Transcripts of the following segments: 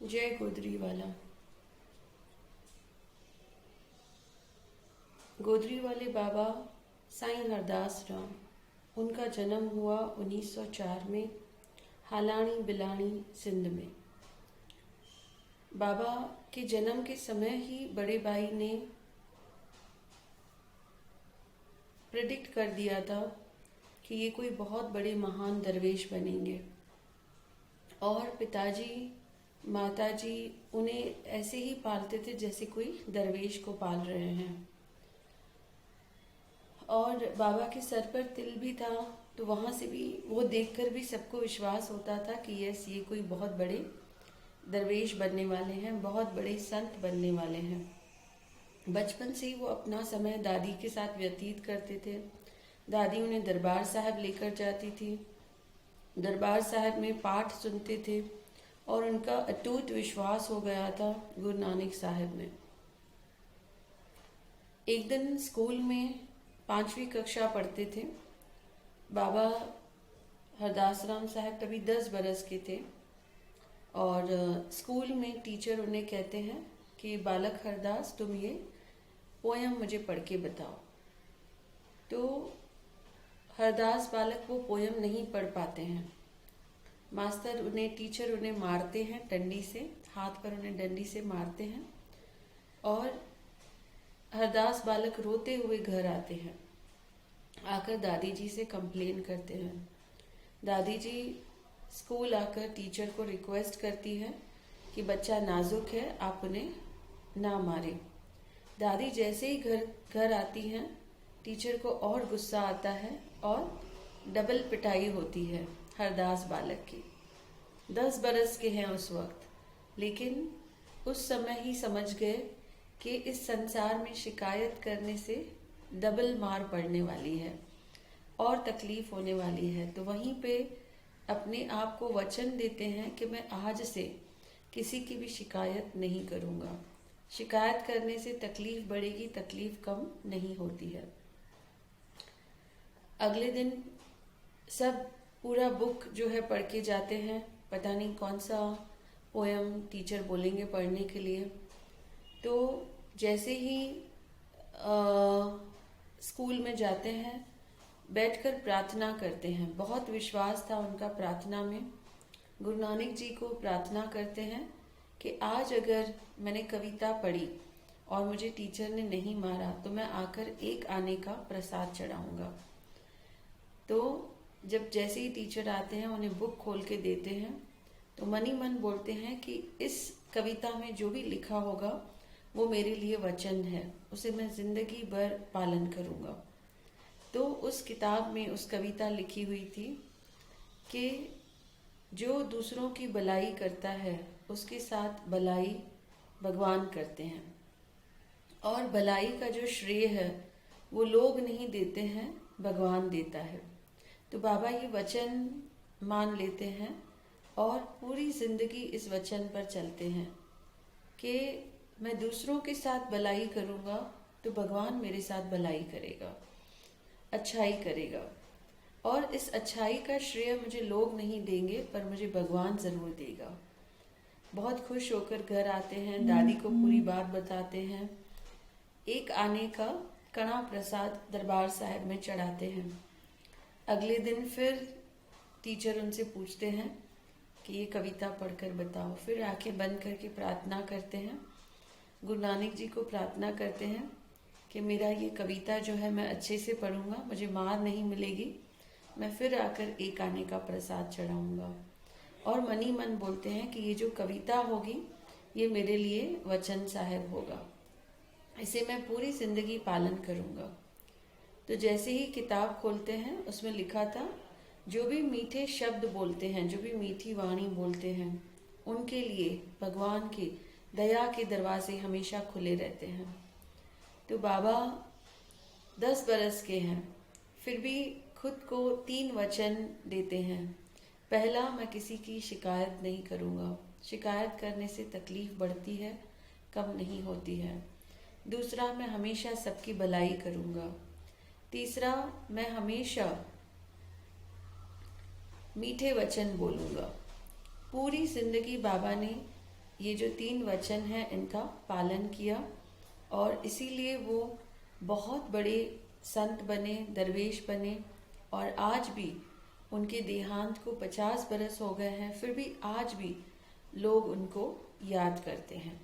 जय गोदरीवाला। गोदरी वाले बाबा साईं हरदास राम। उनका जन्म हुआ 1904 में हालाणी बिलाणी सिंध में। बाबा के जन्म के समय ही बड़े भाई ने प्रिडिक्ट कर दिया था कि ये कोई बहुत बड़े महान दरवेश बनेंगे, और पिताजी माताजी उन्हें ऐसे ही पालते थे जैसे कोई दरवेश को पाल रहे हैं। और बाबा के सर पर तिल भी था, तो वहाँ से भी वो देखकर भी सबको विश्वास होता था कि यस, ये कोई बहुत बड़े दरवेश बनने वाले हैं, बहुत बड़े संत बनने वाले हैं। बचपन से ही वो अपना समय दादी के साथ व्यतीत करते थे। दादी उन्हें दरबार साहब लेकर जाती थी, दरबार साहब में पाठ सुनते थे, और उनका अटूट विश्वास हो गया था गुरु नानक साहब में। एक दिन स्कूल में 5वीं कक्षा पढ़ते थे। बाबा हरदास राम साहब तभी 10 बरस के थे, और स्कूल में टीचर उन्हें कहते हैं कि बालक हरदास, तुम ये पोयम मुझे पढ़ के बताओ। तो हरदास बालक वो पोयम नहीं पढ़ पाते हैं। टीचर उन्हें मारते हैं डंडी से, हाथ पर उन्हें डंडी से मारते हैं, और हरदास बालक रोते हुए घर आते हैं। आकर दादी जी से कंप्लेन करते हैं। दादी जी स्कूल आकर टीचर को रिक्वेस्ट करती है कि बच्चा नाजुक है, आप उन्हें ना मारें। दादी जैसे ही घर आती हैं, टीचर को और गुस्सा आता है और डबल पिटाई होती है हरदास बालक की। 10 बरस के हैं उस वक्त, लेकिन उस समय ही समझ गए कि इस संसार में शिकायत करने से डबल मार पड़ने वाली है और तकलीफ होने वाली है। तो वहीं पे अपने आप को वचन देते हैं कि मैं आज से किसी की भी शिकायत नहीं करूँगा। शिकायत करने से तकलीफ बढ़ेगी, तकलीफ कम नहीं होती है। अगले दिन सब पूरा बुक जो है पढ़ के जाते हैं। पता नहीं कौन सा पोयम टीचर बोलेंगे पढ़ने के लिए। तो जैसे ही स्कूल में जाते हैं, बैठकर प्रार्थना करते हैं। बहुत विश्वास था उनका प्रार्थना में। गुरु नानक जी को प्रार्थना करते हैं कि आज अगर मैंने कविता पढ़ी और मुझे टीचर ने नहीं मारा, तो मैं आकर एक आने का प्रसाद चढ़ाऊंगा। तो जब जैसे ही टीचर आते हैं, उन्हें बुक खोल के देते हैं, तो मन ही मन बोलते हैं कि इस कविता में जो भी लिखा होगा वो मेरे लिए वचन है, उसे मैं जिंदगी भर पालन करूँगा। तो उस किताब में उस कविता लिखी हुई थी कि जो दूसरों की भलाई करता है, उसके साथ भलाई भगवान करते हैं, और भलाई का जो श्रेय है वो लोग नहीं देते हैं, भगवान देता है। तो बाबा ये वचन मान लेते हैं और पूरी जिंदगी इस वचन पर चलते हैं कि मैं दूसरों के साथ भलाई करूँगा तो भगवान मेरे साथ भलाई करेगा, अच्छाई करेगा, और इस अच्छाई का श्रेय मुझे लोग नहीं देंगे, पर मुझे भगवान ज़रूर देगा। बहुत खुश होकर घर आते हैं, दादी को पूरी बात बताते हैं। एक आने का कड़ा प्रसाद दरबार साहब में चढ़ाते हैं। अगले दिन फिर टीचर उनसे पूछते हैं कि ये कविता पढ़कर बताओ। फिर आंखें बंद करके प्रार्थना करते हैं, गुरु नानक जी को प्रार्थना करते हैं कि मेरा ये कविता जो है मैं अच्छे से पढ़ूंगा, मुझे मार नहीं मिलेगी, मैं फिर आकर एक आने का प्रसाद चढ़ाऊंगा। और मन ही मन बोलते हैं कि ये जो कविता होगी ये मेरे लिए वचन साहब होगा, इसे मैं पूरी जिंदगी पालन करूंगा। तो जैसे ही किताब खोलते हैं, उसमें लिखा था जो भी मीठे शब्द बोलते हैं, जो भी मीठी वाणी बोलते हैं, उनके लिए भगवान के दया के दरवाजे हमेशा खुले रहते हैं। तो बाबा 10 बरस के हैं, फिर भी खुद को 3 वचन देते हैं। पहला, मैं किसी की शिकायत नहीं करूँगा। शिकायत करने से तकलीफ बढ़ती है, कम नहीं होती है। दूसरा, मैं हमेशा सबकी भलाई करूँगा। तीसरा, मैं हमेशा मीठे वचन बोलूँगा। पूरी जिंदगी बाबा ने ये जो 3 वचन हैं इनका पालन किया और इसीलिए वो बहुत बड़े संत बने, दरवेश बने। और आज भी उनके देहांत को 50 बरस हो गए हैं, फिर भी आज भी लोग उनको याद करते हैं।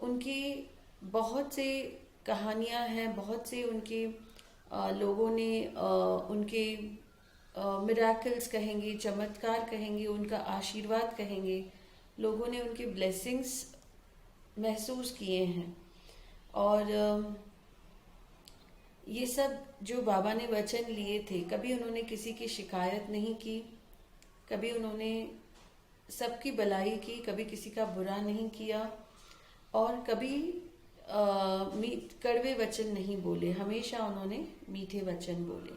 उनकी बहुत से कहानियां हैं, बहुत से उनके लोगों ने उनके मिराकल्स कहेंगे, चमत्कार कहेंगे, उनका आशीर्वाद कहेंगे। लोगों ने उनके ब्लेसिंग्स महसूस किए हैं। और ये सब जो बाबा ने वचन लिए थे, कभी उन्होंने किसी की शिकायत नहीं की, कभी उन्होंने सबकी भलाई की, कभी किसी का बुरा नहीं किया और कभी कड़वे वचन नहीं बोले। हमेशा उन्होंने मीठे वचन बोले।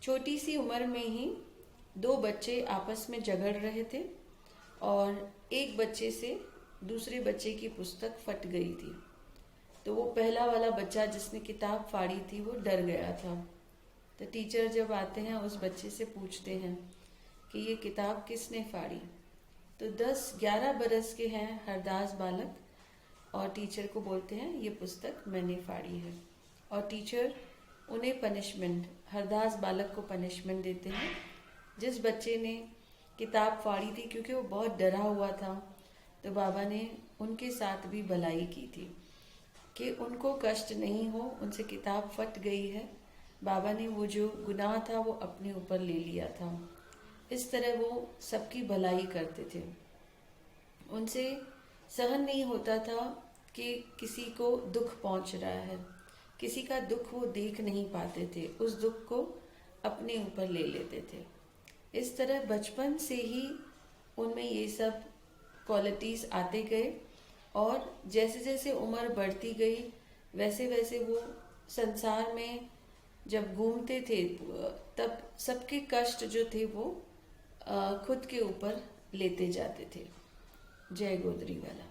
छोटी सी उम्र में ही 2 बच्चे आपस में झगड़ रहे थे और एक बच्चे से दूसरे बच्चे की पुस्तक फट गई थी। तो वो पहला वाला बच्चा जिसने किताब फाड़ी थी वो डर गया था। तो टीचर जब आते हैं उस बच्चे से पूछते हैं कि ये किताब किसने फाड़ी। तो 10-11 बरस के हैं हरदास बालक और टीचर को बोलते हैं ये पुस्तक मैंने फाड़ी है। और टीचर उन्हें पनिशमेंट, हरदास बालक को पनिशमेंट देते हैं। जिस बच्चे ने किताब फाड़ी थी, क्योंकि वो बहुत डरा हुआ था, तो बाबा ने उनके साथ भी भलाई की थी कि उनको कष्ट नहीं हो, उनसे किताब फट गई है। बाबा ने वो जो गुनाह था वो अपने ऊपर ले लिया था। इस तरह वो सबकी भलाई करते थे। उनसे सहन नहीं होता था कि किसी को दुख पहुंच रहा है, किसी का दुख वो देख नहीं पाते थे, उस दुख को अपने ऊपर ले लेते थे। इस तरह बचपन से ही उनमें ये सब क्वालिटीज़ आते गए और जैसे जैसे उम्र बढ़ती गई वैसे वैसे वो संसार में जब घूमते थे तब सबके कष्ट जो थे वो खुद के ऊपर लेते जाते थे। जय गोदरी वाला।